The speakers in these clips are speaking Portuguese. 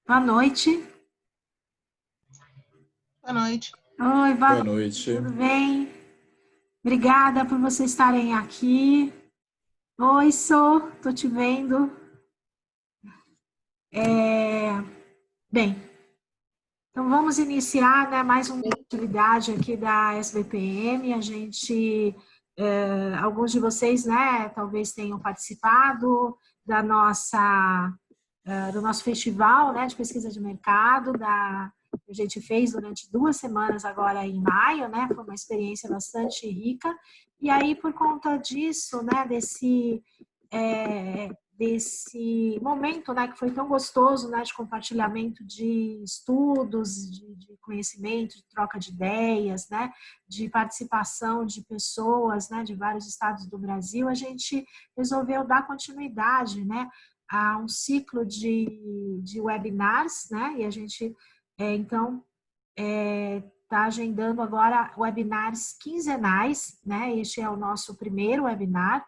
Boa noite. Boa noite. Oi, boa Boa noite, noite. tudo bem? Obrigada por vocês estarem aqui. Oi, tô te vendo. Bem, então vamos iniciar, né, mais uma atividade aqui da SBPM. Alguns de vocês, né, talvez tenham participado da do nosso festival, né, de pesquisa de mercado, que a gente fez durante 2 semanas agora em maio, né, foi uma experiência bastante rica, e aí por conta disso, né, desse momento, né, que foi tão gostoso, né, de compartilhamento de estudos, de conhecimento, de troca de ideias, né, de participação de pessoas, né, de vários estados do Brasil, a gente resolveu dar continuidade, né, a um ciclo de webinars, né? E a gente, então, está agendando agora webinars quinzenais, né? Este é o nosso primeiro webinar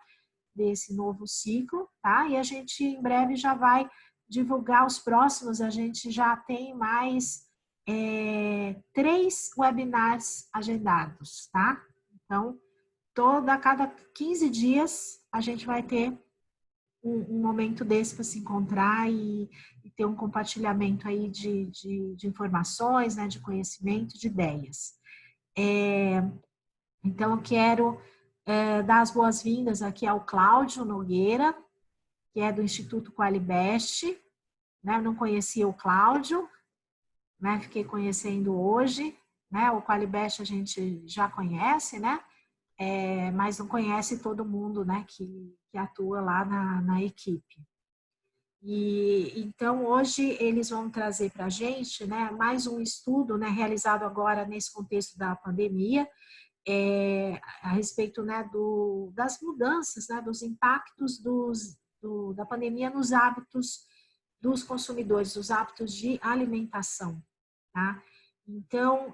desse novo ciclo, tá? E a gente em breve já vai divulgar os próximos, a gente já tem mais 3 webinars agendados, tá? Então, a cada 15 dias a gente vai ter um momento desse para se encontrar e ter um compartilhamento aí de informações, né, de conhecimento, de ideias. Então, eu quero dar as boas-vindas aqui ao Cláudio Nogueira, que é do Instituto Qualibest, né, eu não conhecia o Cláudio, né, fiquei conhecendo hoje, né, o Qualibest a gente já conhece, né, mas não conhece todo mundo, né, que atua lá na equipe. E então hoje eles vão trazer para a gente, né, mais um estudo, né, realizado agora nesse contexto da pandemia, a respeito, né, das mudanças, né, dos impactos da pandemia nos hábitos dos consumidores, os hábitos de alimentação, tá? Então,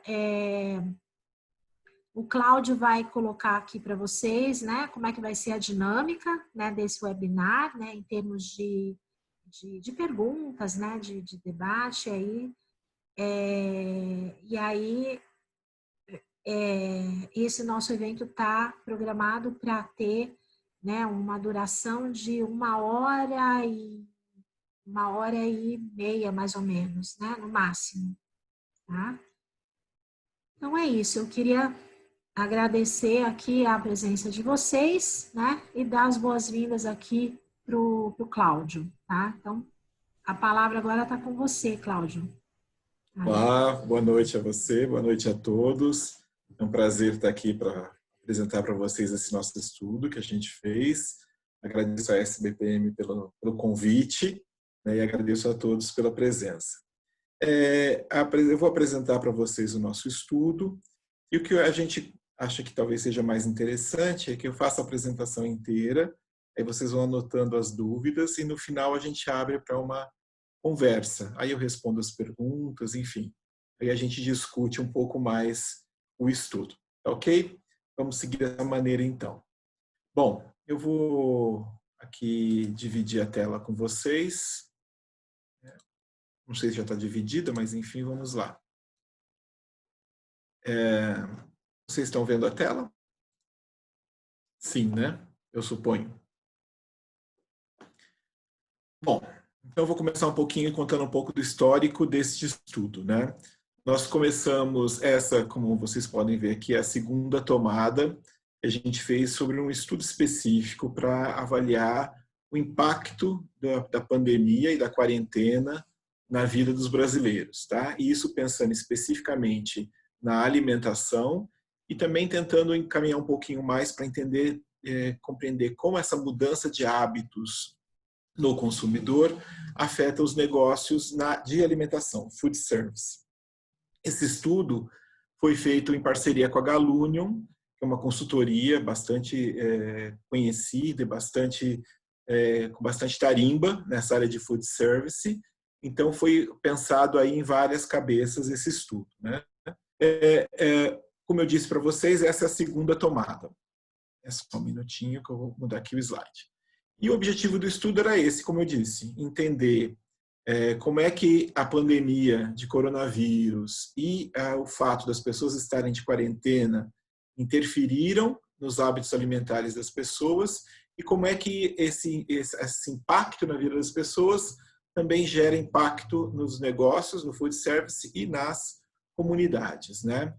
o Cláudio vai colocar aqui para vocês, né, como é que vai ser a dinâmica, né, desse webinar, né, em termos de perguntas, né, de debate aí. E aí, esse nosso evento está programado para ter, né, uma duração de 1 hora e meia, mais ou menos, né, no máximo, tá? Então é isso, eu queria agradecer aqui a presença de vocês, né, e dar as boas-vindas aqui para o Cláudio, tá? Então, a palavra agora está com você, Cláudio. Olá, boa noite a você, boa noite a todos. É um prazer estar aqui para apresentar para vocês esse nosso estudo que a gente fez. Agradeço à SBPM pelo convite, né, e agradeço a todos pela presença. Eu vou apresentar para vocês o nosso estudo e o que a gente acha que talvez seja mais interessante é que eu faça a apresentação inteira, aí vocês vão anotando as dúvidas e no final a gente abre para uma conversa. Aí eu respondo as perguntas, enfim. Aí a gente discute um pouco mais o estudo. Tá ok? Vamos seguir dessa maneira então. Bom, eu vou aqui dividir a tela com vocês. Não sei se já está dividida, mas enfim, vamos lá. Vocês estão vendo a tela? Sim, né? Eu suponho. Bom, então eu vou começar um pouquinho contando um pouco do histórico deste estudo, né? Nós começamos essa, como vocês podem ver aqui, a segunda tomada que a gente fez sobre um estudo específico para avaliar o impacto da pandemia e da quarentena na vida dos brasileiros, tá? E isso pensando especificamente na alimentação e também tentando encaminhar um pouquinho mais para entender, compreender como essa mudança de hábitos no consumidor afeta os negócios de alimentação, food service. Esse estudo foi feito em parceria com a Galunion, que é uma consultoria bastante conhecida e com bastante tarimba nessa área de food service. Então, foi pensado aí em várias cabeças esse estudo, né? Como eu disse para vocês, essa é a segunda tomada. É só um minutinho que eu vou mudar aqui o slide. E o objetivo do estudo era esse, como eu disse, entender Como é que a pandemia de coronavírus e o fato das pessoas estarem de quarentena interferiram nos hábitos alimentares das pessoas e como é que esse impacto na vida das pessoas também gera impacto nos negócios, no food service e nas comunidades, né?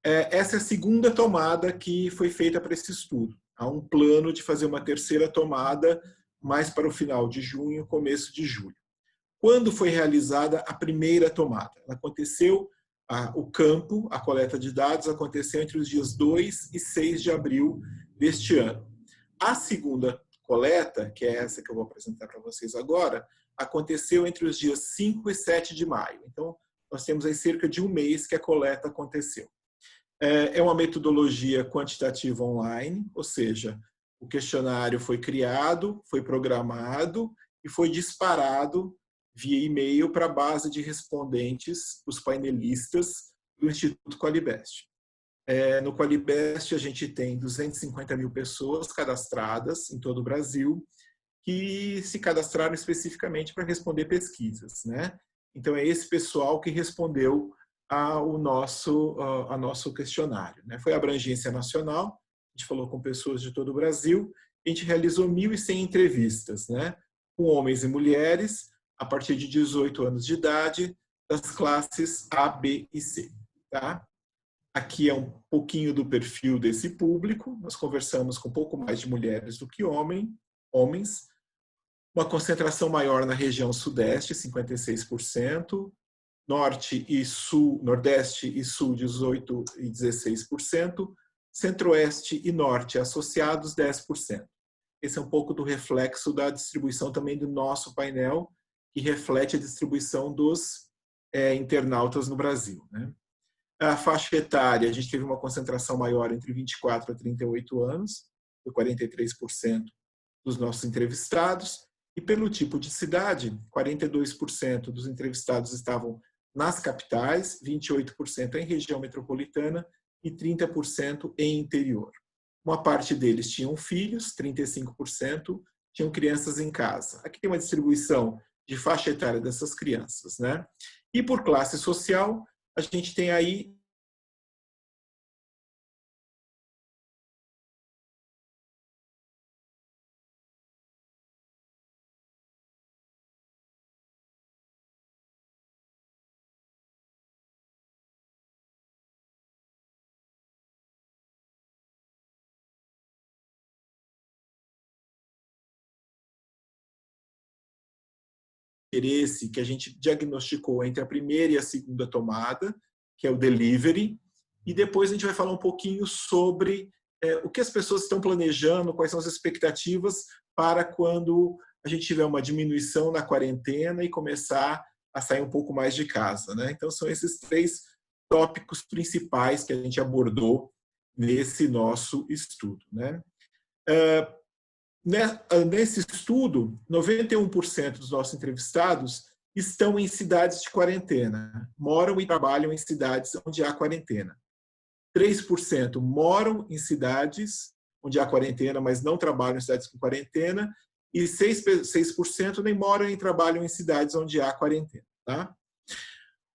Essa é a segunda tomada que foi feita para esse estudo. Há um plano de fazer uma terceira tomada mais para o final de junho, começo de julho. Quando foi realizada a primeira tomada? Aconteceu, o campo, a coleta de dados, aconteceu entre os dias 2 e 6 de abril deste ano. A segunda coleta, que é essa que eu vou apresentar para vocês agora, aconteceu entre os dias 5 e 7 de maio. Então, nós temos aí cerca de um mês que a coleta aconteceu. É uma metodologia quantitativa online, ou seja, o questionário foi criado, foi programado e foi disparado via e-mail para a base de respondentes, os painelistas do Instituto Qualibest. No Qualibest, a gente tem 250 mil pessoas cadastradas em todo o Brasil que se cadastraram especificamente para responder pesquisas, né? Então, é esse pessoal que respondeu ao nosso questionário, né? Foi abrangência nacional, a gente falou com pessoas de todo o Brasil, a gente realizou 1.100 entrevistas, né? Com homens e mulheres, a partir de 18 anos de idade, das classes A, B e C. Tá? Aqui é um pouquinho do perfil desse público, nós conversamos com um pouco mais de mulheres do que homens, uma concentração maior na região sudeste, 56%, norte e sul, nordeste e sul, 18% e 16%, centro-oeste e norte associados, 10%. Esse é um pouco do reflexo da distribuição também do nosso painel, que reflete a distribuição dos internautas no Brasil, né? A faixa etária, a gente teve uma concentração maior entre 24 a 38 anos, foi 43% dos nossos entrevistados, e pelo tipo de cidade, 42% dos entrevistados estavam nas capitais, 28% em região metropolitana e 30% em interior. Uma parte deles tinham filhos, 35%, tinham crianças em casa. Aqui tem uma distribuição de faixa etária dessas crianças, né? E por classe social, a gente tem aí interesse que a gente diagnosticou entre a primeira e a segunda tomada, que é o delivery, e depois a gente vai falar um pouquinho sobre o que as pessoas estão planejando, quais são as expectativas para quando a gente tiver uma diminuição na quarentena e começar a sair um pouco mais de casa, né? Então, são esses 3 tópicos principais que a gente abordou nesse nosso estudo, né? Nesse estudo, 91% dos nossos entrevistados estão em cidades de quarentena, moram e trabalham em cidades onde há quarentena. 3% moram em cidades onde há quarentena, mas não trabalham em cidades com quarentena, e 6% nem moram nem trabalham em cidades onde há quarentena. Tá?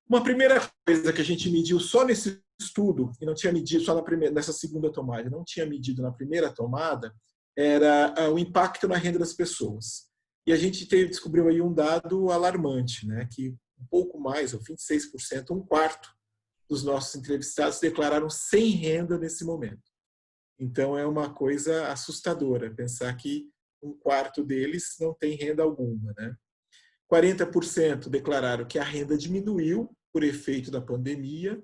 Uma primeira coisa que a gente mediu só nesse estudo, e não tinha medido só nessa segunda tomada, não tinha medido na primeira tomada, era o impacto na renda das pessoas. E a gente descobriu aí um dado alarmante, né? Que um pouco mais, 26%, um quarto dos nossos entrevistados declararam sem renda nesse momento. Então, é uma coisa assustadora pensar que um quarto deles não tem renda alguma, né? 40% declararam que a renda diminuiu por efeito da pandemia,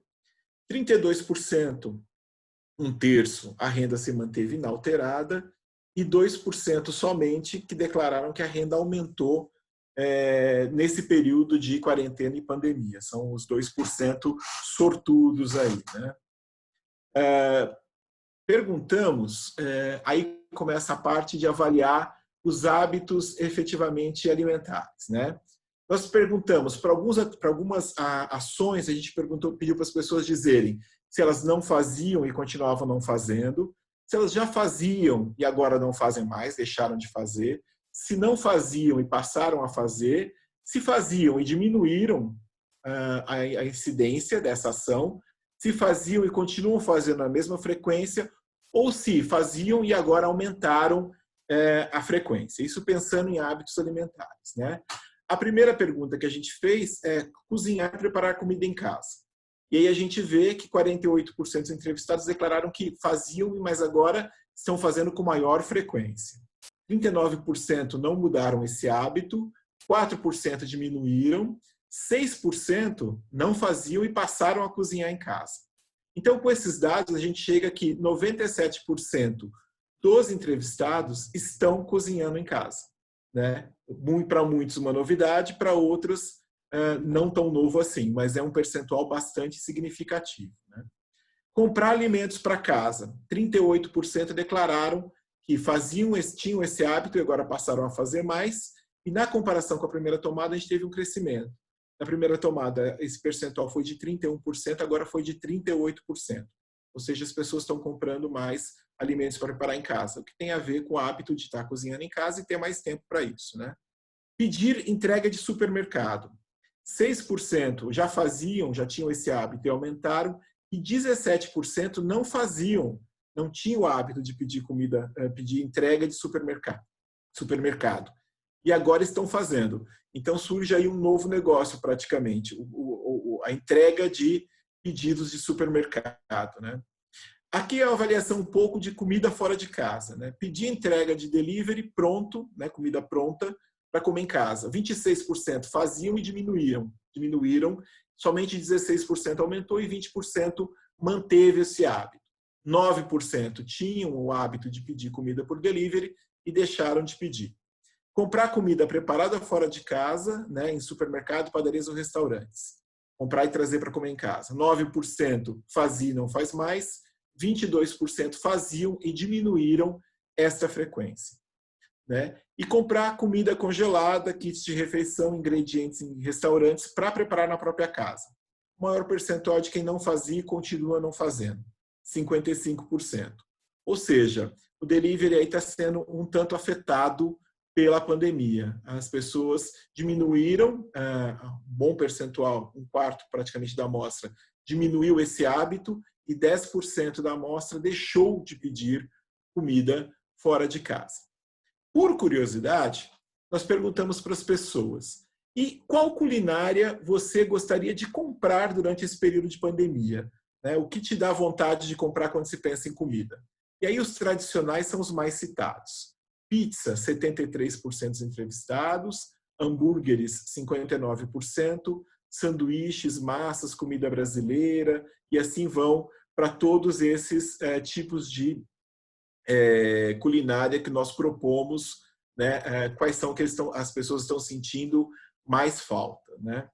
32%, um terço, a renda se manteve inalterada, e 2% somente que declararam que a renda aumentou nesse período de quarentena e pandemia. São os 2% sortudos aí, né? Perguntamos, aí começa a parte de avaliar os hábitos efetivamente alimentares, né? Nós perguntamos, para algumas ações, a gente pediu para as pessoas dizerem se elas não faziam e continuavam não fazendo, se elas já faziam e agora não fazem mais, deixaram de fazer, se não faziam e passaram a fazer, se faziam e diminuíram a incidência dessa ação, se faziam e continuam fazendo a mesma frequência, ou se faziam e agora aumentaram a frequência. Isso pensando em hábitos alimentares, né? A primeira pergunta que a gente fez é cozinhar e preparar comida em casa. E aí a gente vê que 48% dos entrevistados declararam que faziam, mas agora estão fazendo com maior frequência. 39% não mudaram esse hábito, 4% diminuíram, 6% não faziam e passaram a cozinhar em casa. Então, com esses dados, a gente chega que 97% dos entrevistados estão cozinhando em casa, né? Para muitos uma novidade, para outros não tão novo assim, mas é um percentual bastante significativo, né? Comprar alimentos para casa. 38% declararam que tinham esse hábito e agora passaram a fazer mais. E na comparação com a primeira tomada, a gente teve um crescimento. Na primeira tomada, esse percentual foi de 31%, agora foi de 38%. Ou seja, as pessoas estão comprando mais alimentos para preparar em casa, o que tem a ver com o hábito de estar cozinhando em casa e ter mais tempo para isso, né? Pedir entrega de supermercado. 6% já tinham esse hábito e aumentaram, e 17% não faziam, não tinham o hábito de pedir pedir entrega de supermercado. E agora estão fazendo. Então surge aí um novo negócio praticamente, a entrega de pedidos de supermercado, né? Aqui é a avaliação um pouco de comida fora de casa, né? Pedir entrega de delivery pronto, né? Comida pronta, para comer em casa. 26% faziam e diminuíram, somente 16% aumentou e 20% manteve esse hábito. 9% tinham o hábito de pedir comida por delivery e deixaram de pedir. Comprar comida preparada fora de casa, né, em supermercado, padarias ou restaurantes. Comprar e trazer para comer em casa. 9% fazia e não faz mais, 22% faziam e diminuíram esta frequência, né? E comprar comida congelada, kits de refeição, ingredientes em restaurantes para preparar na própria casa. O maior percentual de quem não fazia e continua não fazendo, 55%. Ou seja, o delivery aí está sendo um tanto afetado pela pandemia. As pessoas diminuíram, um bom percentual, um quarto praticamente da amostra, diminuiu esse hábito e 10% da amostra deixou de pedir comida fora de casa. Por curiosidade, nós perguntamos para as pessoas: e qual culinária você gostaria de comprar durante esse período de pandemia? O que te dá vontade de comprar quando se pensa em comida? E aí os tradicionais são os mais citados. Pizza, 73% dos entrevistados, hambúrgueres, 59%, sanduíches, massas, comida brasileira, e assim vão para todos esses tipos de culinária que nós propomos, né? Quais são que as pessoas estão sentindo mais falta, né?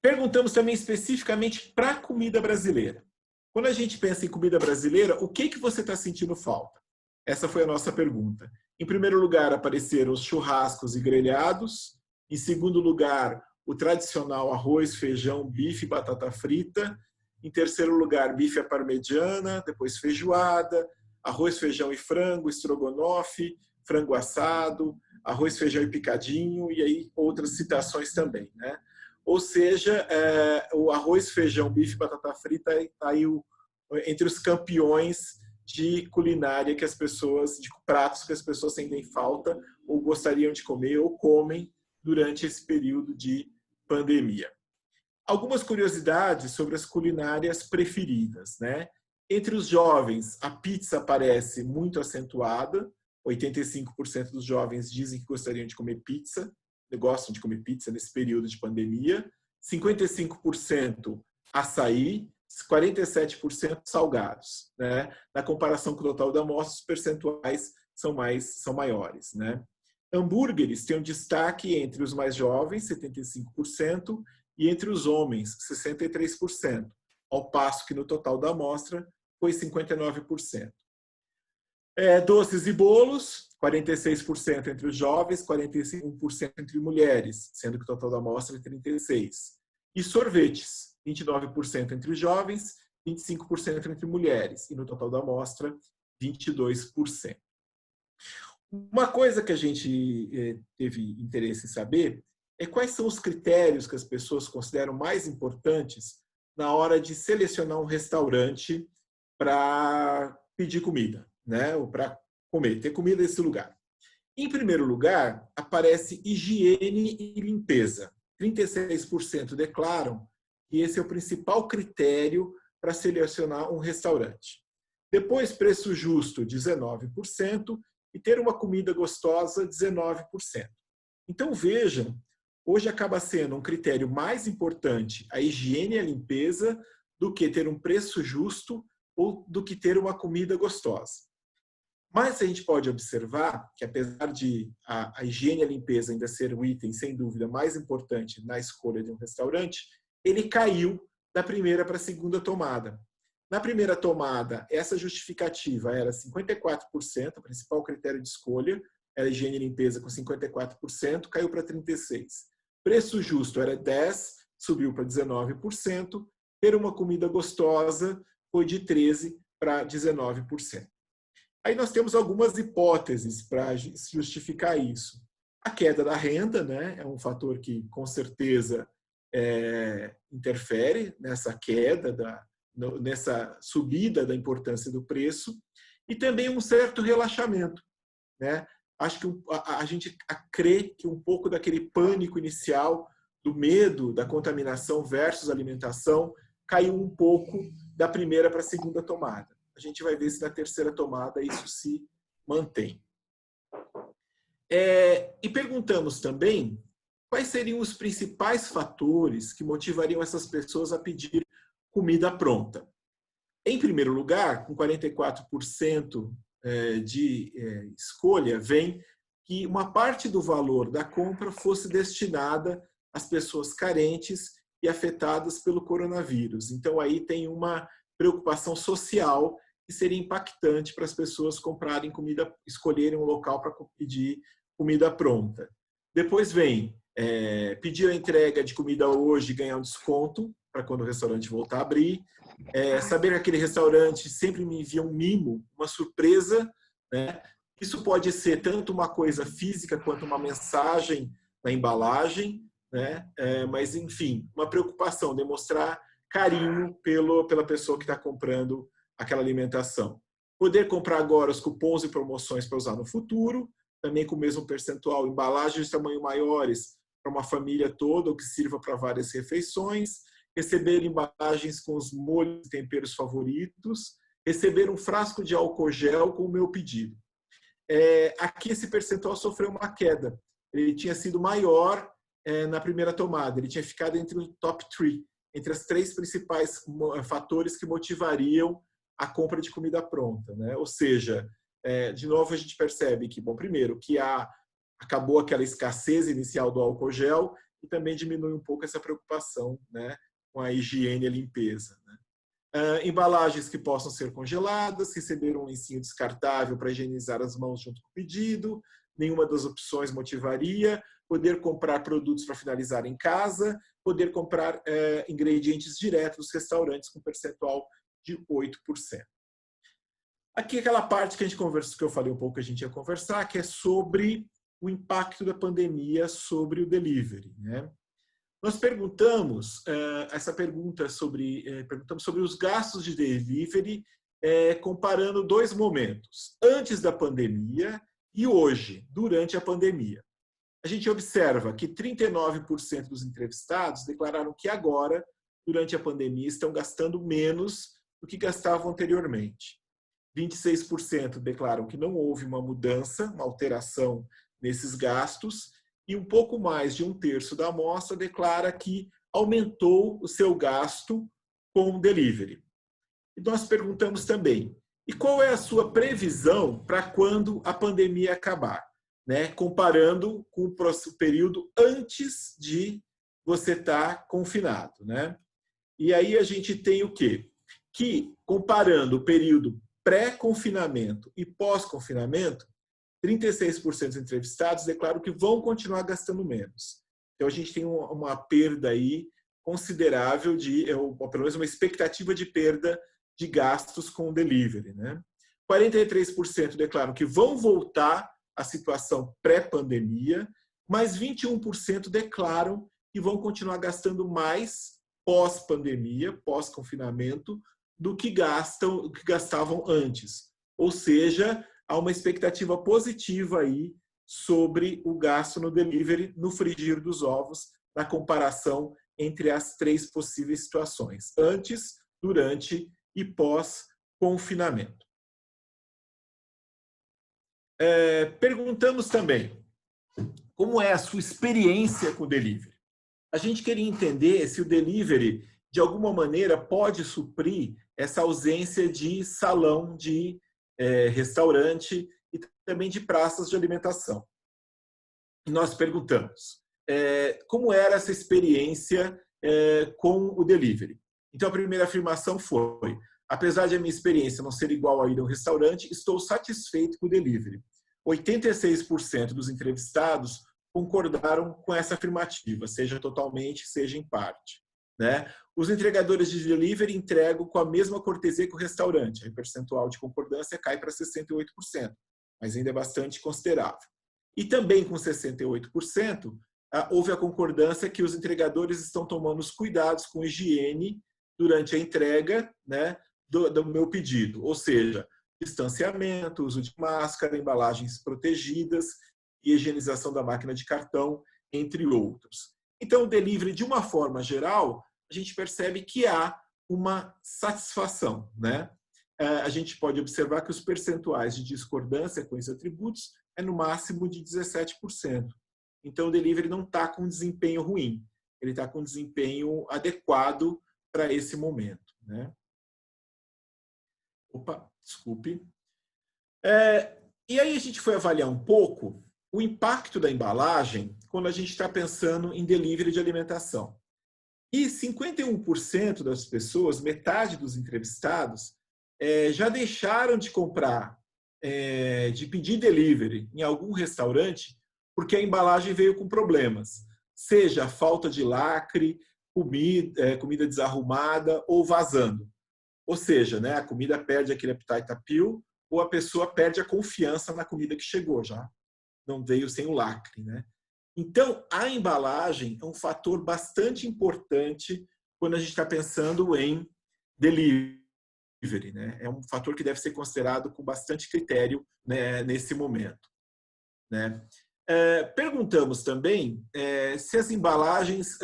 Perguntamos também especificamente para a comida brasileira. Quando a gente pensa em comida brasileira, o que você está sentindo falta? Essa foi a nossa pergunta. Em primeiro lugar, apareceram os churrascos e grelhados. Em segundo lugar, o tradicional arroz, feijão, bife e batata frita. Em terceiro lugar, bife à parmegiana, depois feijoada, arroz, feijão e frango, estrogonofe, frango assado, arroz, feijão e picadinho, e aí outras citações também, né? Ou seja, o arroz, feijão, bife e batata frita está aí entre os campeões de culinária que as pessoas, de pratos que as pessoas sentem falta ou gostariam de comer ou comem durante esse período de pandemia. Algumas curiosidades sobre as culinárias preferidas, né? Entre os jovens, a pizza aparece muito acentuada. 85% dos jovens dizem que gostariam de comer pizza, gostam de comer pizza nesse período de pandemia. 55% açaí, 47% salgados, né? Na comparação com o total da amostra, os percentuais são maiores, né? Hambúrgueres têm um destaque entre os mais jovens, 75%, e entre os homens, 63%, ao passo que no total da amostra foi 59%. Doces e bolos, 46% entre os jovens, 45% entre mulheres, sendo que o total da amostra é 36%. E sorvetes, 29% entre os jovens, 25% entre mulheres, e no total da amostra, 22%. Uma coisa que a gente teve interesse em saber quais são os critérios que as pessoas consideram mais importantes na hora de selecionar um restaurante para pedir comida, né? Ou para comer, ter comida nesse lugar. Em primeiro lugar, aparece higiene e limpeza. 36% declaram que esse é o principal critério para selecionar um restaurante. Depois, preço justo, 19%, e ter uma comida gostosa, 19%. Então, vejam, hoje acaba sendo um critério mais importante a higiene e a limpeza do que ter um preço justo ou do que ter uma comida gostosa. Mas a gente pode observar que, apesar de a higiene e a limpeza ainda ser o item, sem dúvida, mais importante na escolha de um restaurante, ele caiu da primeira para a segunda tomada. Na primeira tomada, essa justificativa era 54%, o principal critério de escolha era higiene e limpeza com 54%, caiu para 36%. Preço justo era 10%, subiu para 19%. Ter uma comida gostosa foi de 13% para 19%. Aí nós temos algumas hipóteses para justificar isso. A queda da renda, né, é um fator que, com certeza, interfere nessa queda, nessa subida da importância do preço, e também um certo relaxamento, né? Acho que a gente crê que um pouco daquele pânico inicial, do medo da contaminação versus alimentação, caiu um pouco da primeira para a segunda tomada. A gente vai ver se na terceira tomada isso se mantém. E perguntamos também quais seriam os principais fatores que motivariam essas pessoas a pedir comida pronta. Em primeiro lugar, com 44% de escolha, vem que uma parte do valor da compra fosse destinada às pessoas carentes e afetadas pelo coronavírus. Então, aí tem uma preocupação social que seria impactante para as pessoas comprarem comida, escolherem um local para pedir comida pronta. Depois vem pedir a entrega de comida hoje e ganhar um desconto para quando o restaurante voltar a abrir. Saber que aquele restaurante sempre me envia um mimo, uma surpresa, né? Isso pode ser tanto uma coisa física quanto uma mensagem na embalagem, né? Mas, enfim, uma preocupação, demonstrar carinho pela pessoa que está comprando aquela alimentação. Poder comprar agora os cupons e promoções para usar no futuro, também com o mesmo percentual, embalagens de tamanho maiores para uma família toda, ou que sirva para várias refeições, receber embalagens com os molhos e temperos favoritos, receber um frasco de álcool gel com o meu pedido. Aqui esse percentual sofreu uma queda. Ele tinha sido maior na primeira tomada, ele tinha ficado entre o top 3, entre as 3 principais fatores que motivariam a compra de comida pronta, né? Ou seja, de novo a gente percebe que, bom, primeiro, que acabou aquela escassez inicial do álcool gel e também diminui um pouco essa preocupação, né, com a higiene e a limpeza, né? Embalagens que possam ser congeladas, receber um lencinho descartável para higienizar as mãos junto com o pedido, nenhuma das opções motivaria, poder comprar produtos para finalizar em casa, poder comprar ingredientes diretos dos restaurantes com percentual de 8%. Aqui aquela parte que a gente conversou, que eu falei um pouco que a gente ia conversar, que é sobre o impacto da pandemia sobre o delivery, né? Nós perguntamos perguntamos sobre os gastos de delivery, comparando 2 momentos, antes da pandemia e hoje, durante a pandemia. A gente observa que 39% dos entrevistados declararam que agora, durante a pandemia, estão gastando menos do que gastavam anteriormente. 26% declaram que não houve uma mudança, uma alteração nesses gastos, e um pouco mais de 1/3 da amostra declara que aumentou o seu gasto com delivery. E nós perguntamos também, e qual é a sua previsão para quando a pandemia acabar? Né? Comparando com o período antes de você estar confinado, né? E aí a gente tem o quê? Que, comparando o período pré-confinamento e pós-confinamento, 36% dos entrevistados declaram que vão continuar gastando menos. Então, a gente tem uma perda aí considerável, ou pelo menos uma expectativa de perda de gastos com o delivery, né? 43% declaram que vão voltar à situação pré-pandemia, mas 21% declaram que vão continuar gastando mais pós-pandemia, pós-confinamento, do que gastavam antes. Ou seja, há uma expectativa positiva aí sobre o gasto no delivery, no frigir dos ovos, na comparação entre as 3 possíveis situações, antes, durante e pós-confinamento. Perguntamos também, como é a sua experiência com o delivery? A gente queria entender se o delivery, de alguma maneira, pode suprir essa ausência de salão de restaurante e também de praças de alimentação. E nós perguntamos, como era essa experiência com o delivery? Então, a primeira afirmação foi, apesar de a minha experiência não ser igual a ir a um restaurante, estou satisfeito com o delivery. 86% dos entrevistados concordaram com essa afirmativa, seja totalmente, seja em parte. Né? Os entregadores de delivery entregam com a mesma cortesia que o restaurante. O percentual de concordância cai para 68%, mas ainda é bastante considerável. E também com 68%, houve a concordância que os entregadores estão tomando os cuidados com higiene durante a entrega, né, do meu pedido. Ou seja, distanciamento, uso de máscara, embalagens protegidas e higienização da máquina de cartão, entre outros. Então, o delivery, de uma forma geral, a gente percebe que há uma satisfação, né? A gente pode observar que os percentuais de discordância com esses atributos é no máximo de 17%. Então, o delivery não está com desempenho ruim, ele está com desempenho adequado para esse momento, né? Opa, desculpe. E aí a gente foi avaliar um pouco o impacto da embalagem quando a gente está pensando em delivery de alimentação. E 51% das pessoas, metade dos entrevistados, já deixaram de comprar, de pedir delivery em algum restaurante porque a embalagem veio com problemas. Seja a falta de lacre, comida desarrumada ou vazando. Ou seja, né, a comida perde aquele appetite appeal ou a pessoa perde a confiança na comida que chegou, já não veio sem o lacre, né? Então, a embalagem é um fator bastante importante quando a gente está pensando em delivery, né? É um fator que deve ser considerado com bastante critério, né, nesse momento, né? Perguntamos também se as embalagens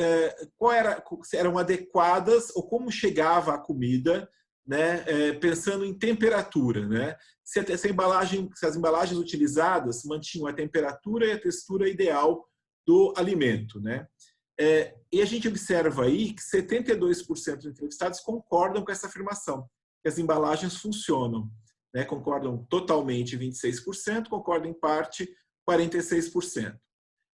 se eram adequadas ou como chegava a comida, né, pensando em temperatura, né? Se as embalagens utilizadas mantinham a temperatura e a textura ideal do alimento, né? E a gente observa aí que 72% dos entrevistados concordam com essa afirmação, que as embalagens funcionam, né? Concordam totalmente 26%, concordam em parte 46%.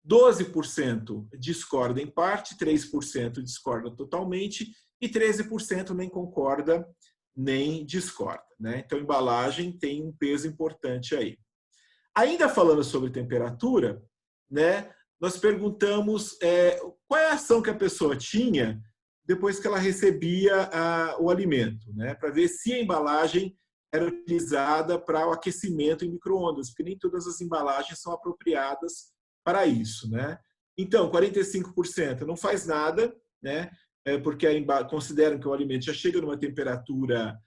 12% discordam em parte, 3% discordam totalmente e 13% nem concorda nem discorda, né? Então, a embalagem tem um peso importante aí. Ainda falando sobre temperatura, né, nós perguntamos qual é a ação que a pessoa tinha depois que ela recebia o alimento, né, para ver se a embalagem era utilizada para o aquecimento em micro-ondas, porque nem todas as embalagens são apropriadas para isso, né? Então, 45% não faz nada, né? Porque consideram que o alimento já chega numa temperatura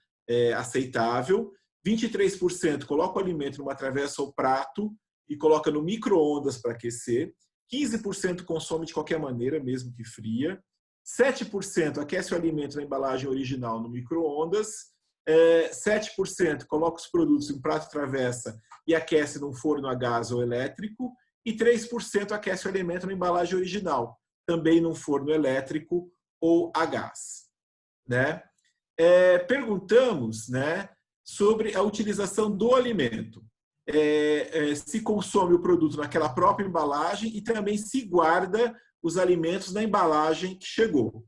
aceitável. 23% coloca o alimento numa travessa ou prato e coloca no micro-ondas para aquecer. 15% consome de qualquer maneira, mesmo que fria. 7% aquece o alimento na embalagem original no micro-ondas. 7% coloca os produtos em prato travessa e aquece num forno a gás ou elétrico. E 3% aquece o alimento na embalagem original, também num forno elétrico ou a gás, né? Perguntamos, né, sobre a utilização do alimento. Se consome o produto naquela própria embalagem e também se guarda os alimentos na embalagem que chegou.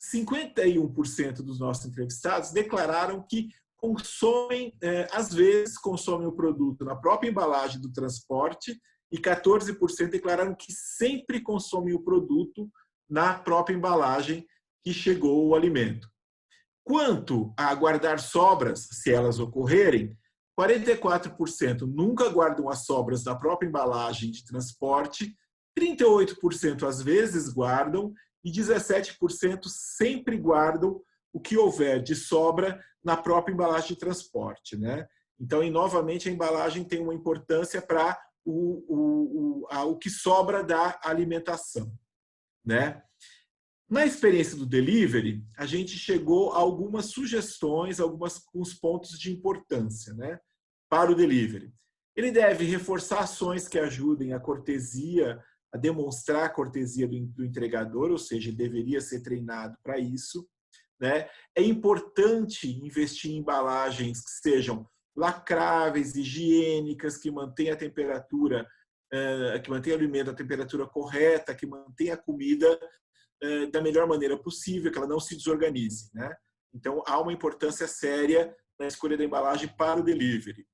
51% dos nossos entrevistados declararam que consomem, às vezes, consomem o produto na própria embalagem do transporte e 14% declararam que sempre consomem o produto na própria embalagem que chegou o alimento. Quanto a guardar sobras, se elas ocorrerem, 44% nunca guardam as sobras na própria embalagem de transporte, 38% às vezes guardam e 17% sempre guardam o que houver de sobra na própria embalagem de transporte, né? Então, e novamente, a embalagem tem uma importância para o que sobra da alimentação, né? Na experiência do delivery, a gente chegou a algumas sugestões, alguns pontos de importância, né, para o delivery. Ele deve reforçar ações que ajudem a cortesia, a demonstrar a cortesia do entregador, ou seja, deveria ser treinado para isso, né? É importante investir em embalagens que sejam lacráveis, higiênicas, que mantenham a temperatura, que mantenham o alimento à temperatura correta, que mantenha a comida da melhor maneira possível, que ela não se desorganize, né? Então, há uma importância séria na escolha da embalagem para o delivery.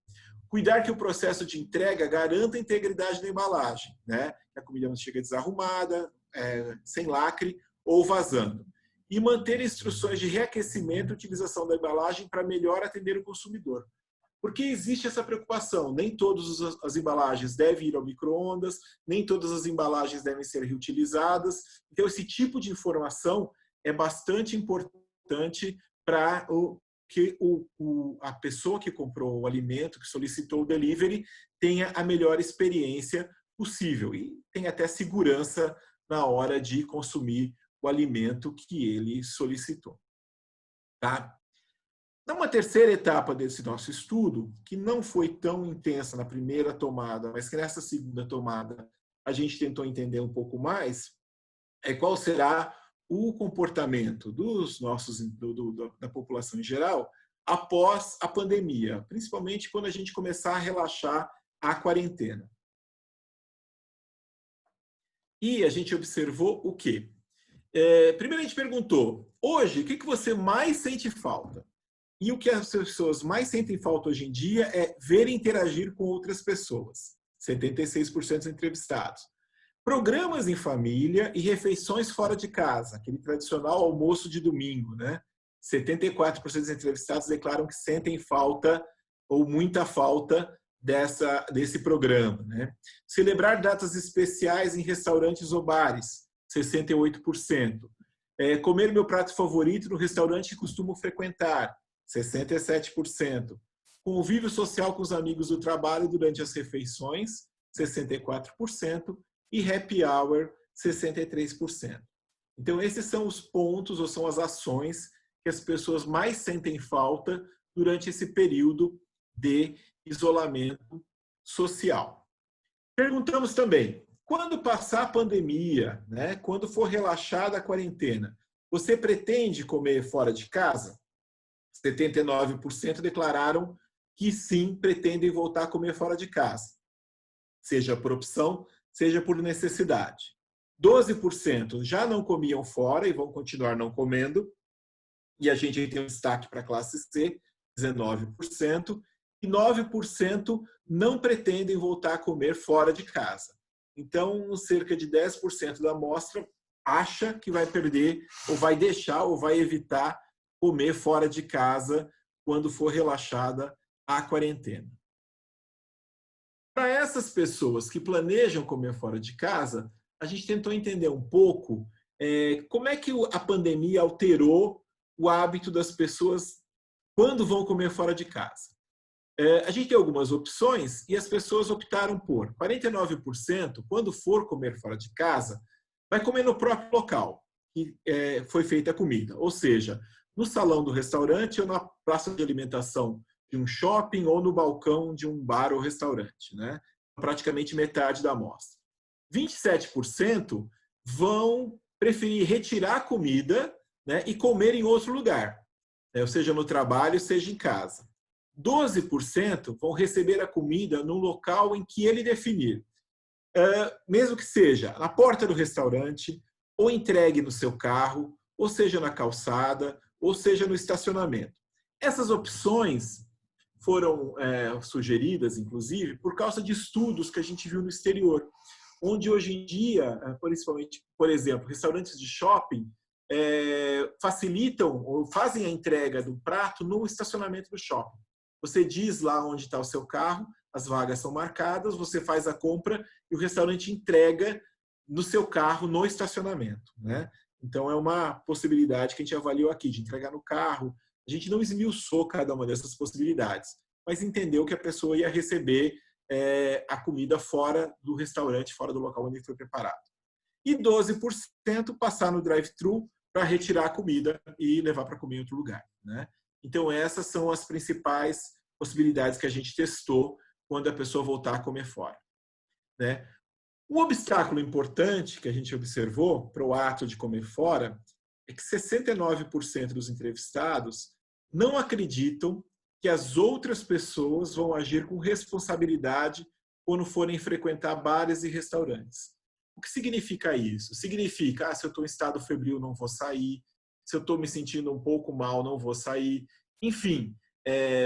Cuidar que o processo de entrega garanta a integridade da embalagem, né? Que a comida não chega desarrumada, sem lacre ou vazando. E manter instruções de reaquecimento e utilização da embalagem para melhor atender o consumidor. Porque existe essa preocupação, nem todas as embalagens devem ir ao micro-ondas, nem todas as embalagens devem ser reutilizadas. Então, esse tipo de informação é bastante importante para que a pessoa que comprou o alimento, que solicitou o delivery, tenha a melhor experiência possível e tenha até segurança na hora de consumir o alimento que ele solicitou. Tá? Uma terceira etapa desse nosso estudo, que não foi tão intensa na primeira tomada, mas que nessa segunda tomada a gente tentou entender um pouco mais, é qual será o comportamento da população em geral após a pandemia, principalmente quando a gente começar a relaxar a quarentena. E a gente observou o quê? Primeiro a gente perguntou, hoje, o que você mais sente falta? E o que as pessoas mais sentem falta hoje em dia é ver e interagir com outras pessoas. 76% dos entrevistados. Programas em família e refeições fora de casa, aquele tradicional almoço de domingo, né? 74% dos entrevistados declaram que sentem falta ou muita falta desse programa, né? Celebrar datas especiais em restaurantes ou bares, 68%. Comer meu prato favorito no restaurante que costumo frequentar, 67%. Convívio social com os amigos do trabalho durante as refeições, 64%. E happy hour, 63%. Então, esses são os pontos ou são as ações que as pessoas mais sentem falta durante esse período de isolamento social. Perguntamos também, quando passar a pandemia, né, quando for relaxada a quarentena, você pretende comer fora de casa? 79% declararam que sim, pretendem voltar a comer fora de casa, seja por opção, seja por necessidade. 12% já não comiam fora e vão continuar não comendo, e a gente tem um destaque para a classe C, 19%, e 9% não pretendem voltar a comer fora de casa. Então, cerca de 10% da amostra acha que vai perder, ou vai deixar, ou vai evitar comer fora de casa quando for relaxada a quarentena. Para essas pessoas que planejam comer fora de casa, a gente tentou entender um pouco como é que a pandemia alterou o hábito das pessoas quando vão comer fora de casa. A gente tem algumas opções e as pessoas optaram por 49%, quando for comer fora de casa, vai comer no próprio local que foi feita a comida, ou seja, no salão do restaurante ou na praça de alimentação de um shopping ou no balcão de um bar ou restaurante, né? Praticamente metade da amostra. 27% vão preferir retirar a comida, né, e comer em outro lugar, né, ou seja, no trabalho, seja em casa. 12% vão receber a comida no local em que ele definir, mesmo que seja na porta do restaurante, ou entregue no seu carro, ou seja na calçada, ou seja no estacionamento. Essas opções foram sugeridas, inclusive, por causa de estudos que a gente viu no exterior, onde hoje em dia, principalmente, por exemplo, restaurantes de shopping facilitam ou fazem a entrega do prato no estacionamento do shopping. Você diz lá onde está o seu carro, as vagas são marcadas, você faz a compra e o restaurante entrega no seu carro, no estacionamento, né? Então, é uma possibilidade que a gente avaliou aqui, de entregar no carro. A gente não esmiuçou cada uma dessas possibilidades, mas entendeu que a pessoa ia receber a comida fora do restaurante, fora do local onde foi preparado. E 12% passar no drive-thru para retirar a comida e levar para comer em outro lugar, né? Então, essas são as principais possibilidades que a gente testou quando a pessoa voltar a comer fora, né? Um obstáculo importante que a gente observou para o ato de comer fora é que 69% dos entrevistados não acreditam que as outras pessoas vão agir com responsabilidade quando forem frequentar bares e restaurantes. O que significa isso? Significa, se eu estou em estado febril, não vou sair. Se eu estou me sentindo um pouco mal, não vou sair. Enfim,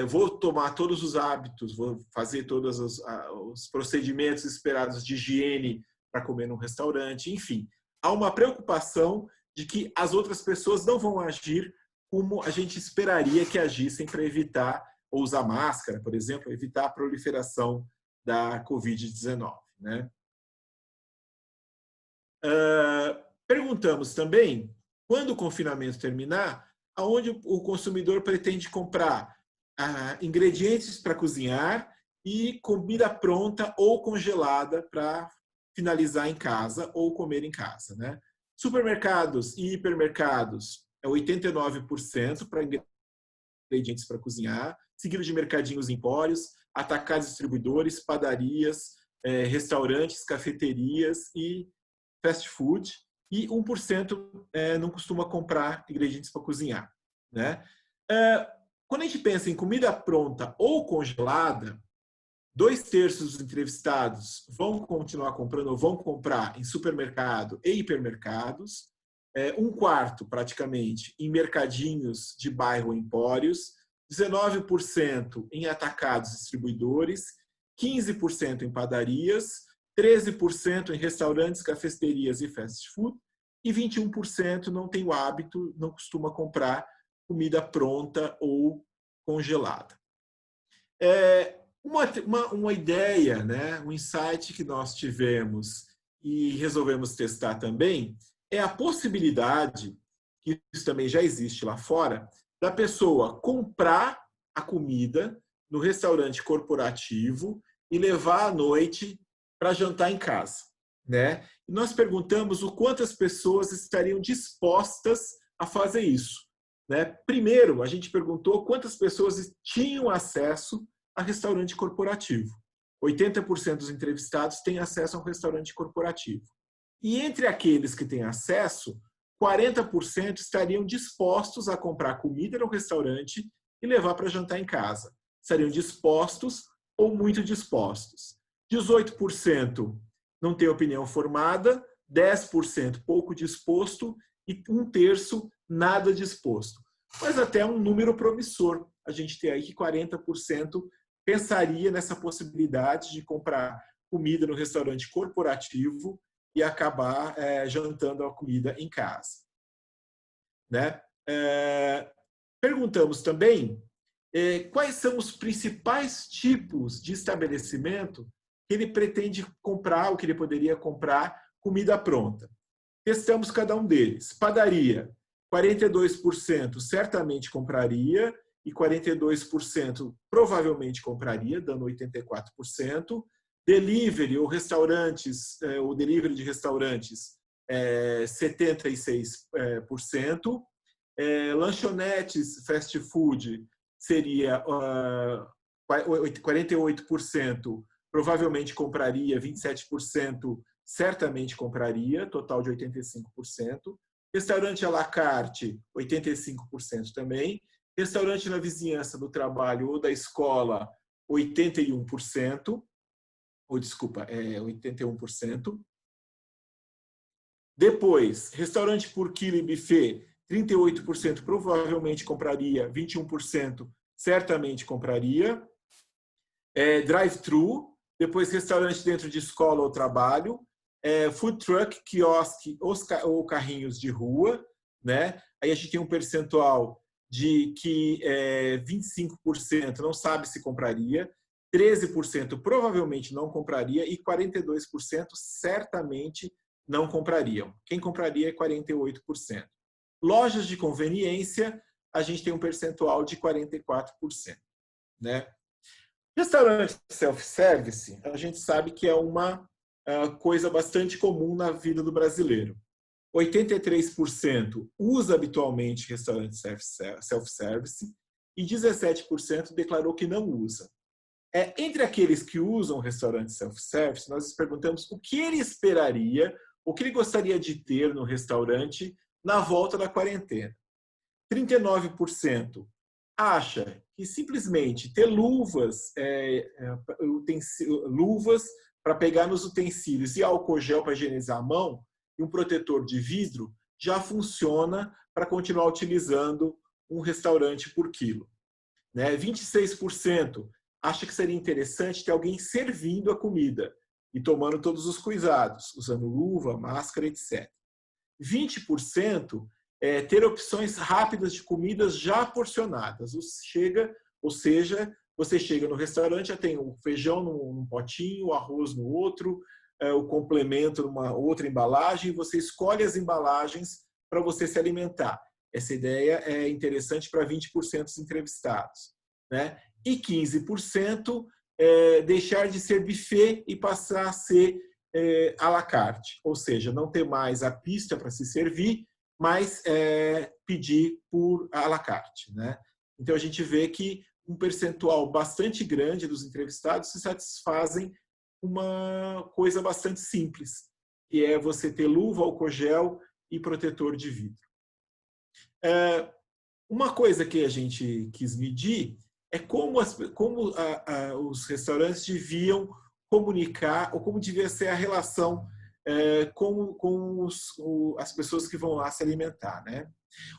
vou tomar todos os hábitos, vou fazer todos os procedimentos esperados de higiene para comer num restaurante. Enfim, há uma preocupação de que as outras pessoas não vão agir como a gente esperaria que agissem para evitar, ou usar máscara, por exemplo, evitar a proliferação da Covid-19, né? Perguntamos também, quando o confinamento terminar, aonde o consumidor pretende comprar ingredientes para cozinhar e comida pronta ou congelada para finalizar em casa ou comer em casa, né? Supermercados e hipermercados é 89% para ingredientes para cozinhar, seguido de mercadinhos empórios, atacados distribuidores, padarias, restaurantes, cafeterias e fast food, e 1% não costuma comprar ingredientes para cozinhar, né? Quando a gente pensa em comida pronta ou congelada, 2/3 dos entrevistados vão continuar comprando ou vão comprar em supermercado e hipermercados, 1/4 praticamente em mercadinhos de bairro empórios, 19% em atacados distribuidores, 15% em padarias, 13% em restaurantes, cafeterias e fast food, e 21% não tem o hábito, não costuma comprar comida pronta ou congelada. Uma ideia, né, um insight que nós tivemos e resolvemos testar também é a possibilidade, que isso também já existe lá fora, da pessoa comprar a comida no restaurante corporativo e levar à noite para jantar em casa, né? E nós perguntamos o quanto as pessoas estariam dispostas a fazer isso, né? Primeiro, a gente perguntou quantas pessoas tinham acesso a restaurante corporativo. 80% dos entrevistados têm acesso a um restaurante corporativo. E entre aqueles que têm acesso, 40% estariam dispostos a comprar comida no restaurante e levar para jantar em casa. Estariam dispostos ou muito dispostos. 18% não tem opinião formada, 10% pouco disposto e 1/3 nada disposto. Mas até um número promissor. A gente tem aí que 40% pensaria nessa possibilidade de comprar comida no restaurante corporativo e acabar jantando a comida em casa, né? Perguntamos também quais são os principais tipos de estabelecimento que ele pretende comprar, ou que ele poderia comprar comida pronta. Testamos cada um deles. Padaria, 42% certamente compraria e 42% provavelmente compraria, dando 84%. Delivery ou restaurantes, o delivery de restaurantes, 76%. Lanchonetes, fast food, seria 48%, provavelmente compraria, 27% certamente compraria, total de 85%. Restaurante à la carte, 85% também. Restaurante na vizinhança do trabalho ou da escola, 81%. Ou, desculpa, 81%. Depois, restaurante por quilo e buffet, 38% provavelmente compraria, 21% certamente compraria. Drive-thru, depois restaurante dentro de escola ou trabalho, food truck, quiosque ou carrinhos de rua, né? Aí a gente tem um percentual de que 25% não sabe se compraria, 13% provavelmente não compraria e 42% certamente não comprariam. Quem compraria é 48%. Lojas de conveniência, a gente tem um percentual de 44%. Né? Restaurante self-service, a gente sabe que é uma coisa bastante comum na vida do brasileiro. 83% usa habitualmente restaurante self-service e 17% declarou que não usa. Entre aqueles que usam restaurante self-service, nós perguntamos o que ele esperaria, o que ele gostaria de ter no restaurante na volta da quarentena. 39% acha que simplesmente ter luvas para pegar nos utensílios e álcool gel para higienizar a mão e um protetor de vidro já funciona para continuar utilizando um restaurante por quilo. 26% acha que seria interessante ter alguém servindo a comida e tomando todos os cuidados, usando luva, máscara, etc. 20% ter opções rápidas de comidas já porcionadas. Ou seja, você chega no restaurante, já tem o feijão num potinho, o arroz no outro, o complemento numa outra embalagem, você escolhe as embalagens para você se alimentar. Essa ideia é interessante para 20% dos entrevistados. Né? E 15% deixar de ser buffet e passar a ser à la carte. Ou seja, não ter mais a pista para se servir, mas pedir por à la carte. Né? Então, a gente vê que um percentual bastante grande dos entrevistados se satisfazem uma coisa bastante simples, que é você ter luva, álcool gel e protetor de vidro. Uma coisa que a gente quis medir é como os restaurantes deviam comunicar, ou como devia ser a relação com as pessoas que vão lá se alimentar. Né?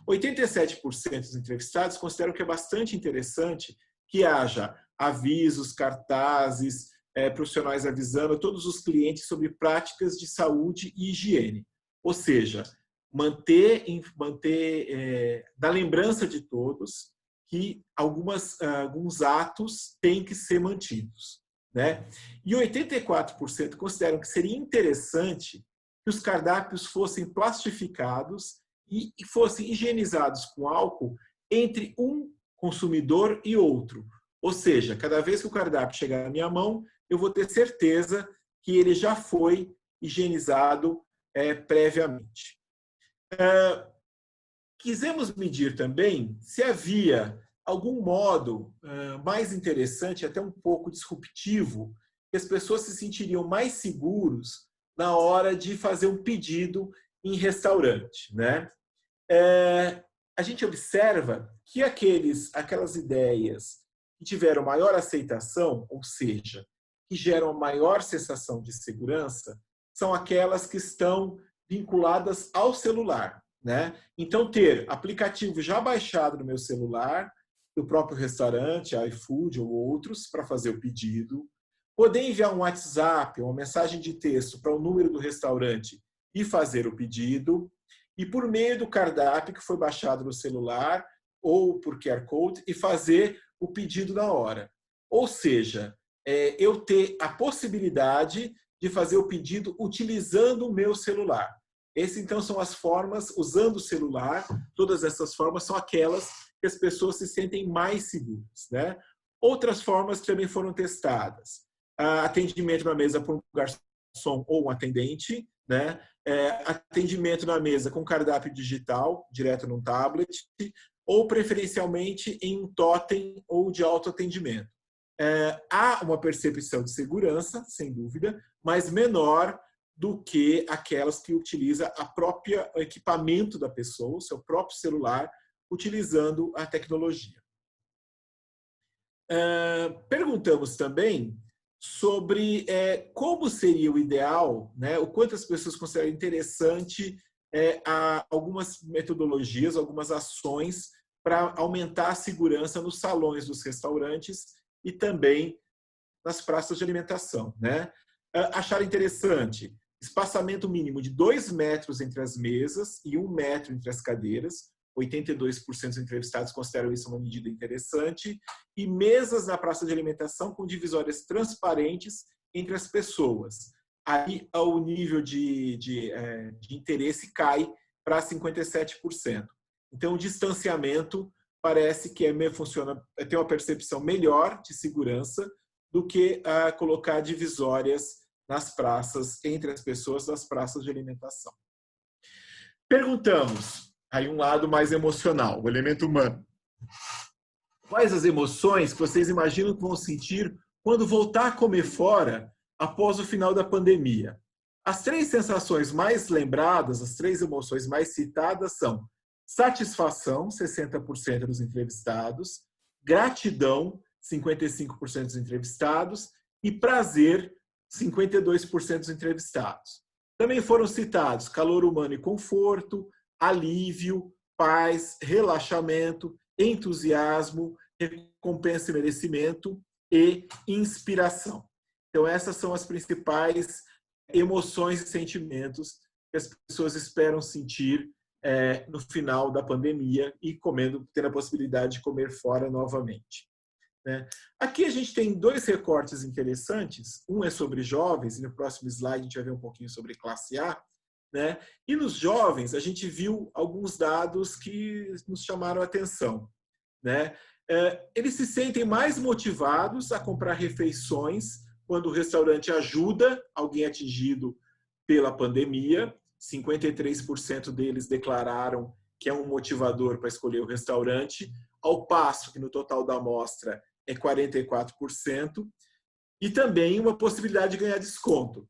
87% dos entrevistados consideram que é bastante interessante que haja avisos, cartazes, profissionais avisando todos os clientes sobre práticas de saúde e higiene. Ou seja, manter da lembrança de todos que alguns atos têm que ser mantidos. Né? E 84% consideram que seria interessante que os cardápios fossem plastificados e fossem higienizados com álcool entre um consumidor e outro. Ou seja, cada vez que o cardápio chegar na minha mão, eu vou ter certeza que ele já foi higienizado previamente. Quisemos medir também se havia algum modo mais interessante, até um pouco disruptivo, que as pessoas se sentiriam mais seguros na hora de fazer um pedido em restaurante. Né? A gente observa que aquelas ideias que tiveram maior aceitação, ou seja, que geram maior sensação de segurança, são aquelas que estão vinculadas ao celular. Né? Então, ter aplicativo já baixado no meu celular, do próprio restaurante, iFood ou outros, para fazer o pedido, poder enviar um WhatsApp, uma mensagem de texto para o número do restaurante e fazer o pedido, e por meio do cardápio que foi baixado no celular ou por QR Code e fazer o pedido na hora. Ou seja, eu ter a possibilidade de fazer o pedido utilizando o meu celular. Essas, então, são as formas, usando o celular, todas essas formas são aquelas que as pessoas se sentem mais seguras. Né? Outras formas também foram testadas. Atendimento na mesa por um garçom ou um atendente, né? Atendimento na mesa com cardápio digital, direto num tablet, ou preferencialmente em um totem ou de autoatendimento. Há uma percepção de segurança, sem dúvida, mas menor do que aquelas que utilizam o equipamento da pessoa, o seu próprio celular, utilizando a tecnologia. Perguntamos também sobre como seria o ideal, né, o quanto as pessoas consideram interessante algumas metodologias, algumas ações para aumentar a segurança nos salões dos restaurantes e também nas praças de alimentação. Né? Acharam interessante espaçamento mínimo de 2 metros entre as mesas e 1 metro entre as cadeiras. 82% dos entrevistados consideram isso uma medida interessante. E mesas na praça de alimentação com divisórias transparentes entre as pessoas. aí o nível de interesse cai para 57%. Então, o distanciamento parece que funciona, tem uma percepção melhor de segurança do que colocar divisórias nas praças, entre as pessoas, nas praças de alimentação. Perguntamos, aí um lado mais emocional, o elemento humano. Quais as emoções que vocês imaginam que vão sentir quando voltar a comer fora após o final da pandemia? As 3 sensações mais lembradas, as 3 emoções mais citadas são satisfação, 60% dos entrevistados, gratidão, 55% dos entrevistados, e prazer, 52% dos entrevistados. Também foram citados calor humano e conforto, alívio, paz, relaxamento, entusiasmo, recompensa e merecimento e inspiração. Então, essas são as principais emoções e sentimentos que as pessoas esperam sentir no final da pandemia e tendo a possibilidade de comer fora novamente. Aqui a gente tem 2 recortes interessantes. Um é sobre jovens, e no próximo slide a gente vai ver um pouquinho sobre classe A. E nos jovens, a gente viu alguns dados que nos chamaram a atenção. Eles se sentem mais motivados a comprar refeições quando o restaurante ajuda alguém atingido pela pandemia. 53% deles declararam que é um motivador para escolher o restaurante, ao passo que no total da amostra é 44%, e também uma possibilidade de ganhar desconto.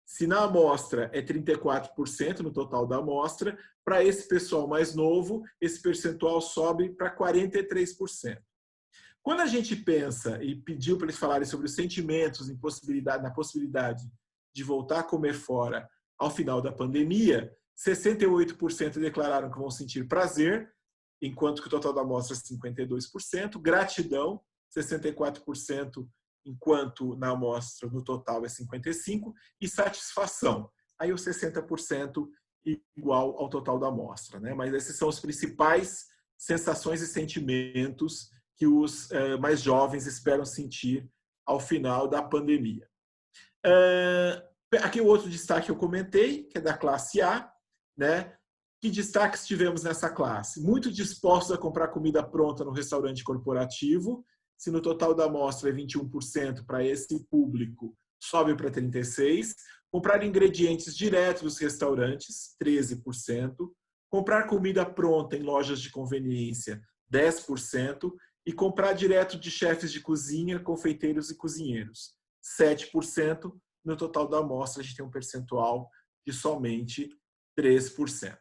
Se na amostra é 34% no total da amostra, para esse pessoal mais novo, esse percentual sobe para 43%. Quando a gente pensa e pediu para eles falarem sobre os sentimentos na possibilidade de voltar a comer fora ao final da pandemia, 68% declararam que vão sentir prazer, enquanto que o total da amostra é 52%, gratidão, 64%, enquanto na amostra no total é 55%, e satisfação, aí os 60% igual ao total da amostra. Mas esses são os principais sensações e sentimentos que os mais jovens esperam sentir ao final da pandemia. Aqui o outro destaque que eu comentei, que é da classe A. Que destaques tivemos nessa classe? Muito dispostos a comprar comida pronta no restaurante corporativo. Se no total da amostra é 21%, para esse público sobe para 36%. Comprar ingredientes direto dos restaurantes, 13%. Comprar comida pronta em lojas de conveniência, 10%. E comprar direto de chefes de cozinha, confeiteiros e cozinheiros, 7%. No total da amostra, a gente tem um percentual de somente 3%.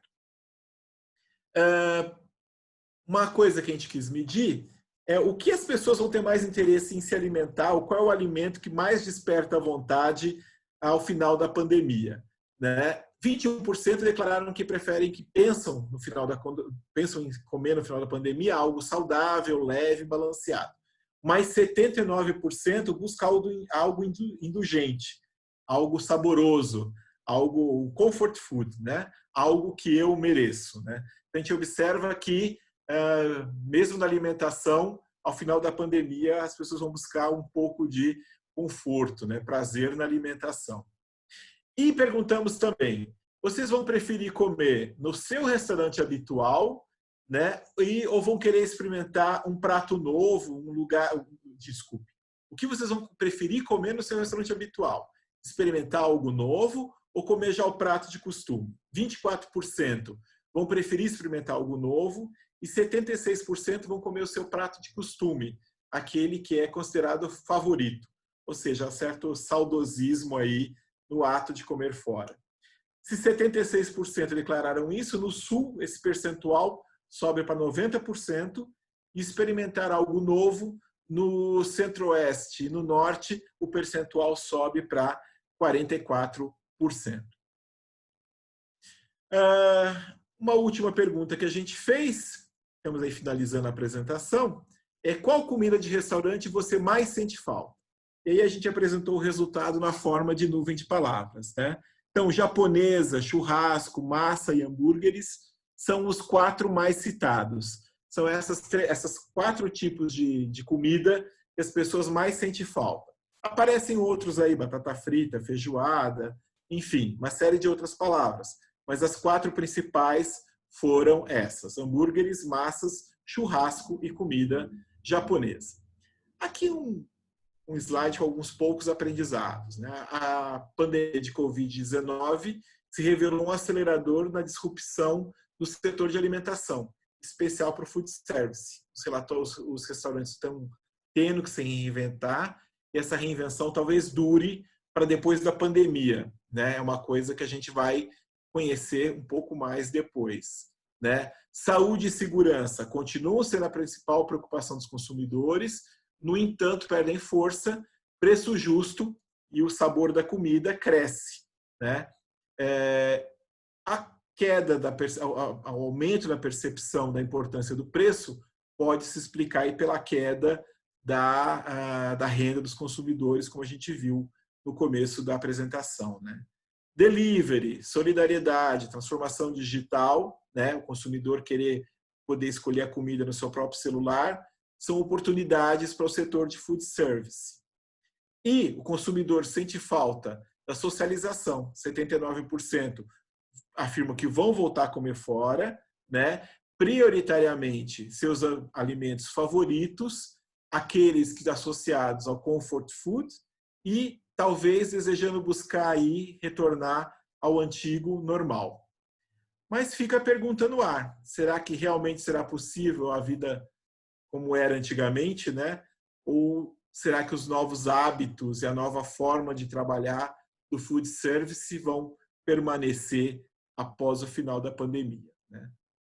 Uma coisa que a gente quis medir é o que as pessoas vão ter mais interesse em se alimentar, ou qual é o alimento que mais desperta a vontade ao final da pandemia. 21% declararam que pensam em comer no final da pandemia algo saudável, leve, balanceado. Mas 79% buscam algo indulgente, algo saboroso, algo comfort food, algo que eu mereço. Então, a gente observa que, mesmo na alimentação, ao final da pandemia, as pessoas vão buscar um pouco de conforto, prazer na alimentação. E perguntamos também, vocês vão preferir comer no seu restaurante habitual, ou vão querer experimentar um prato novo, o que vocês vão preferir comer no seu restaurante habitual? Experimentar algo novo ou comer já o prato de costume? 24% vão preferir experimentar algo novo e 76% vão comer o seu prato de costume, aquele que é considerado favorito, ou seja, um certo saudosismo aí no ato de comer fora. Se 76% declararam isso, no Sul esse percentual sobe para 90%, e experimentar algo novo no Centro-Oeste e no Norte, o percentual sobe para 44%. Uma última pergunta que a gente fez, estamos aí finalizando a apresentação, é qual comida de restaurante você mais sente falta? E aí a gente apresentou o resultado na forma de nuvem de palavras. Então, japonesa, churrasco, massa e hambúrgueres são os 4 mais citados. São essas 4 tipos de comida que as pessoas mais sentem falta. Aparecem outros aí, batata frita, feijoada, enfim, uma série de outras palavras. Mas as 4 principais foram essas: hambúrgueres, massas, churrasco e comida japonesa. Aqui um slide com alguns poucos aprendizados, né? A pandemia de Covid-19 se revelou um acelerador na disrupção do setor de alimentação, especial para o food service. Os restaurantes estão tendo que se reinventar, e essa reinvenção talvez dure para depois da pandemia, né? É uma coisa que a gente vai conhecer um pouco mais depois, né? Saúde e segurança continuam sendo a principal preocupação dos consumidores, no entanto, perdem força, preço justo e o sabor da comida cresce, né? A queda, o aumento da percepção da importância do preço pode se explicar aí pela queda da renda dos consumidores, como a gente viu no começo da apresentação, né? Delivery, solidariedade, transformação digital, né? O consumidor querer poder escolher a comida no seu próprio celular, são oportunidades para o setor de food service. E o consumidor sente falta da socialização. 79% afirmam que vão voltar a comer fora, né? Prioritariamente seus alimentos favoritos, aqueles que associados ao comfort food, e talvez desejando buscar aí retornar ao antigo normal. Mas fica a pergunta no ar: será que realmente será possível a vida como era antigamente, né? Ou será que os novos hábitos e a nova forma de trabalhar do food service vão permanecer após o final da pandemia, né?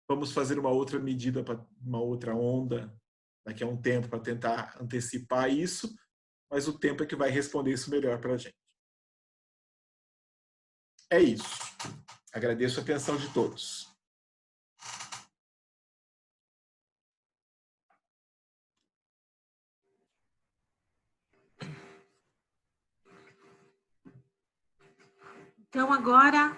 Vamos fazer uma outra medida, uma outra onda daqui a um tempo para tentar antecipar isso, mas o tempo é que vai responder isso melhor para a gente. É isso. Agradeço a atenção de todos. Então, agora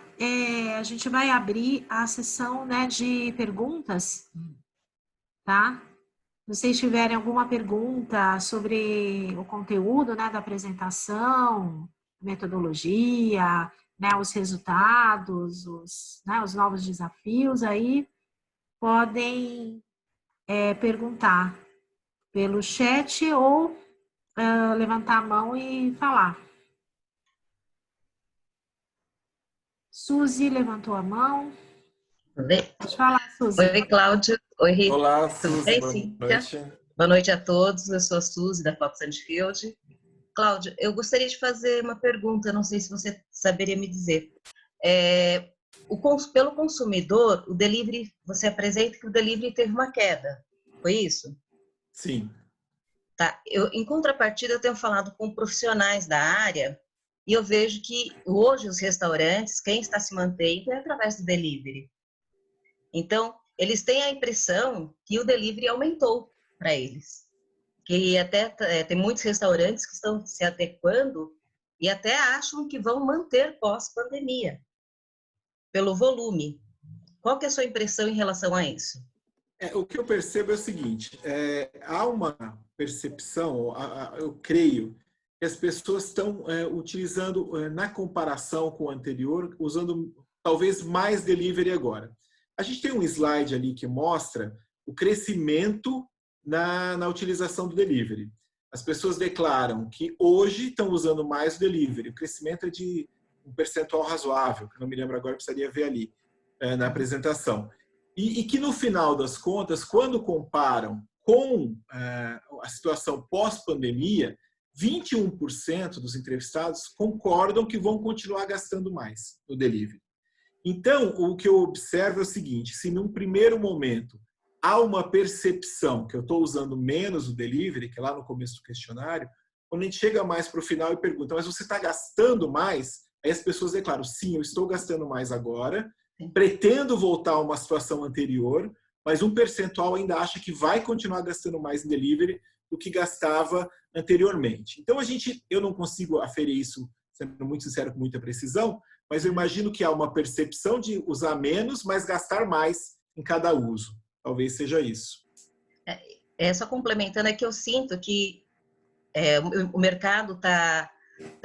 a gente vai abrir a sessão, né, de perguntas, tá? Se vocês tiverem alguma pergunta sobre o conteúdo, né, da apresentação, metodologia, né, os resultados, os novos desafios, aí podem perguntar pelo chat ou levantar a mão e falar. Suzy levantou a mão. Pode falar, Suzy. Oi, Cláudio. Oi, Rita. Olá, Tudo Suzy. bem? Boa noite. Boa noite a todos. Eu sou a Suzy, da Fox & Field. Cláudio, eu gostaria de fazer uma pergunta, não sei se você saberia me dizer. Pelo consumidor, o delivery, você apresenta que o delivery teve uma queda, foi isso? Sim. Tá. Em contrapartida, eu tenho falado com profissionais da área e eu vejo que hoje os restaurantes, quem está se mantendo é através do delivery. Então, eles têm a impressão que o delivery aumentou para eles. Que até tem muitos restaurantes que estão se adequando e até acham que vão manter pós-pandemia, pelo volume. Qual que é a sua impressão em relação a isso? O que eu percebo é o seguinte: há uma percepção, eu creio, que as pessoas estão utilizando, na comparação com o anterior, usando talvez mais delivery agora. A gente tem um slide ali que mostra o crescimento na utilização do delivery. As pessoas declaram que hoje estão usando mais o delivery. O crescimento é de um percentual razoável, que não me lembro agora, precisaria ver ali na apresentação. E que no final das contas, quando comparam com a situação pós-pandemia, 21% dos entrevistados concordam que vão continuar gastando mais no delivery. Então, o que eu observo é o seguinte: se num primeiro momento há uma percepção que eu estou usando menos o delivery, que é lá no começo do questionário, quando a gente chega mais para o final e pergunta, mas você está gastando mais? Aí as pessoas declaram, sim, eu estou gastando mais agora, pretendo voltar a uma situação anterior, mas um percentual ainda acha que vai continuar gastando mais em delivery do que gastava anteriormente. Então, eu não consigo aferir isso, sendo muito sincero, com muita precisão, mas eu imagino que há uma percepção de usar menos, mas gastar mais em cada uso. Talvez seja isso. Só complementando, é que eu sinto que o mercado está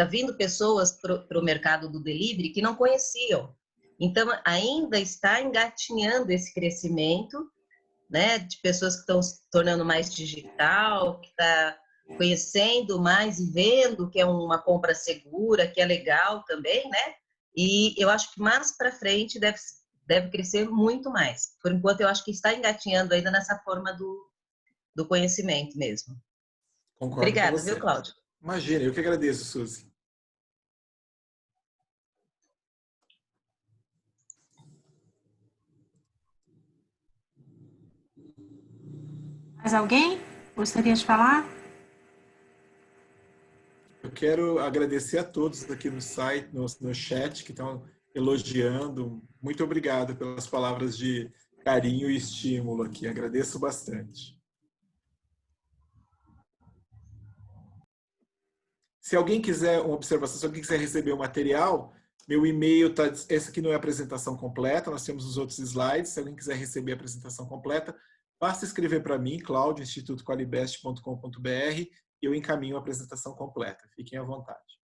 vindo pessoas para o mercado do delivery que não conheciam. Então, ainda está engatinhando esse crescimento, né, de pessoas que estão se tornando mais digital, que está conhecendo mais e vendo que é uma compra segura, que é legal também, né? E eu acho que mais para frente deve crescer muito mais. Por enquanto, eu acho que está engatinhando ainda nessa forma do conhecimento mesmo. Concordo com Obrigada, viu, você. Cláudio? Imagina, eu que agradeço, Suzy. Mais alguém gostaria de falar? Eu quero agradecer a todos aqui no site, no chat, que estão elogiando. Muito obrigado pelas palavras de carinho e estímulo aqui. Agradeço bastante. Se alguém quiser uma observação, se alguém quiser receber o material, meu e-mail está. Esse aqui não é a apresentação completa, nós temos os outros slides. Se alguém quiser receber a apresentação completa, basta escrever para mim, Cláudio, institutoqualibest.com.br, e eu encaminho a apresentação completa. Fiquem à vontade.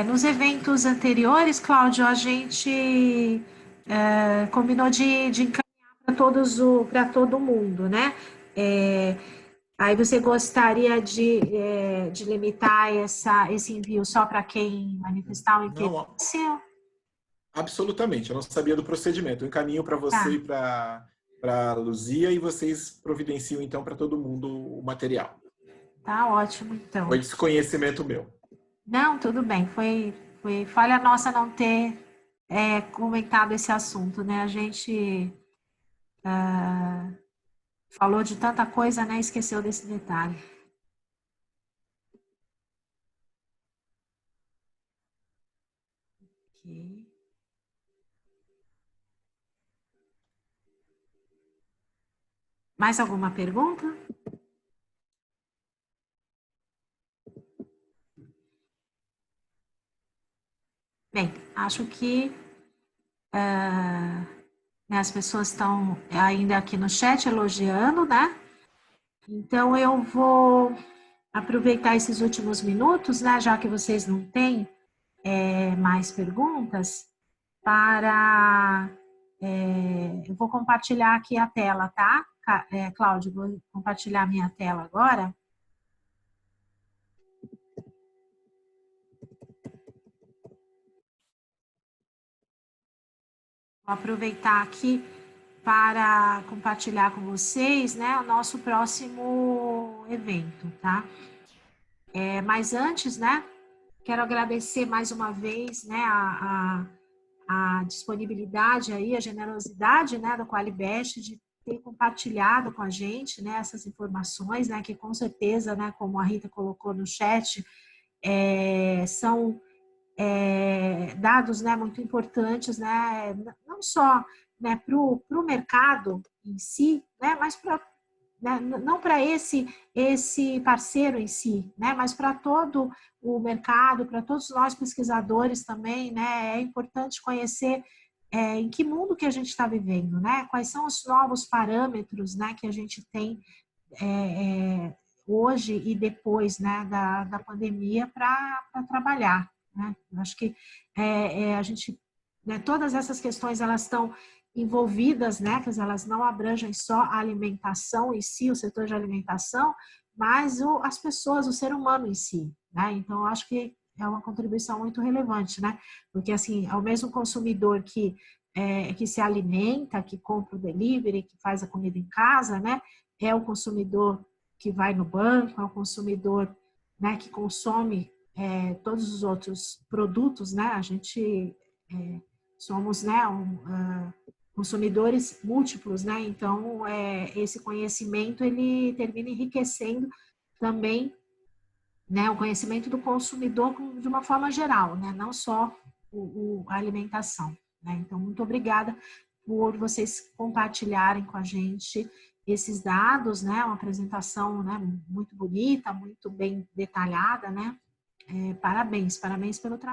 Nos eventos anteriores, Cláudio, a gente combinou de encaminhar para todo mundo, né? Aí você gostaria de limitar esse envio só para quem manifestar o Não, interesse? absolutamente. Eu não sabia do procedimento. Eu encaminho para você Tá, e para a Luzia, e vocês providenciam então para todo mundo o material. tá ótimo, então. Foi desconhecimento meu. Não, tudo bem. Foi falha nossa não ter comentado esse assunto, né? A gente falou de tanta coisa, né? Esqueceu desse detalhe. Ok. Mais alguma pergunta? Bem, acho que né, as pessoas estão ainda aqui no chat elogiando, né? Então eu vou aproveitar esses últimos minutos, né? Já que vocês não têm mais perguntas, para eu vou compartilhar aqui a tela, tá? Cláudio, vou compartilhar minha tela agora. Vou aproveitar aqui para compartilhar com vocês, né, o nosso próximo evento, tá? Mas antes, né, quero agradecer mais uma vez, né, a disponibilidade aí, a generosidade, né, do Qualibest de ter compartilhado com a gente, né, essas informações, né, que com certeza, né, como a Rita colocou no chat, são dados, né, muito importantes, né, não só, né, para o mercado em si, né, mas não para esse parceiro em si, né, mas para todo o mercado, para todos nós pesquisadores também, né, é importante conhecer em que mundo que a gente está vivendo, né, quais são os novos parâmetros, né, que a gente tem hoje e depois, né, da pandemia para trabalhar, né? Eu acho que a gente, né, todas essas questões elas estão envolvidas, né, que elas não abrangem só a alimentação em si, o setor de alimentação, mas as pessoas, o ser humano em si, né? Então, eu acho que é uma contribuição muito relevante, né? Porque, assim, é o mesmo consumidor que se alimenta, que compra o delivery, que faz a comida em casa, né? É o consumidor que vai no banco, é o consumidor, né, que consome todos os outros produtos, né? A gente somos, né, consumidores múltiplos, né? Então, esse conhecimento ele termina enriquecendo também, né, o conhecimento do consumidor de uma forma geral, né? Não só a alimentação, né? Então, muito obrigada por vocês compartilharem com a gente esses dados, né? Uma apresentação, né, muito bonita, muito bem detalhada, né? Parabéns pelo trabalho.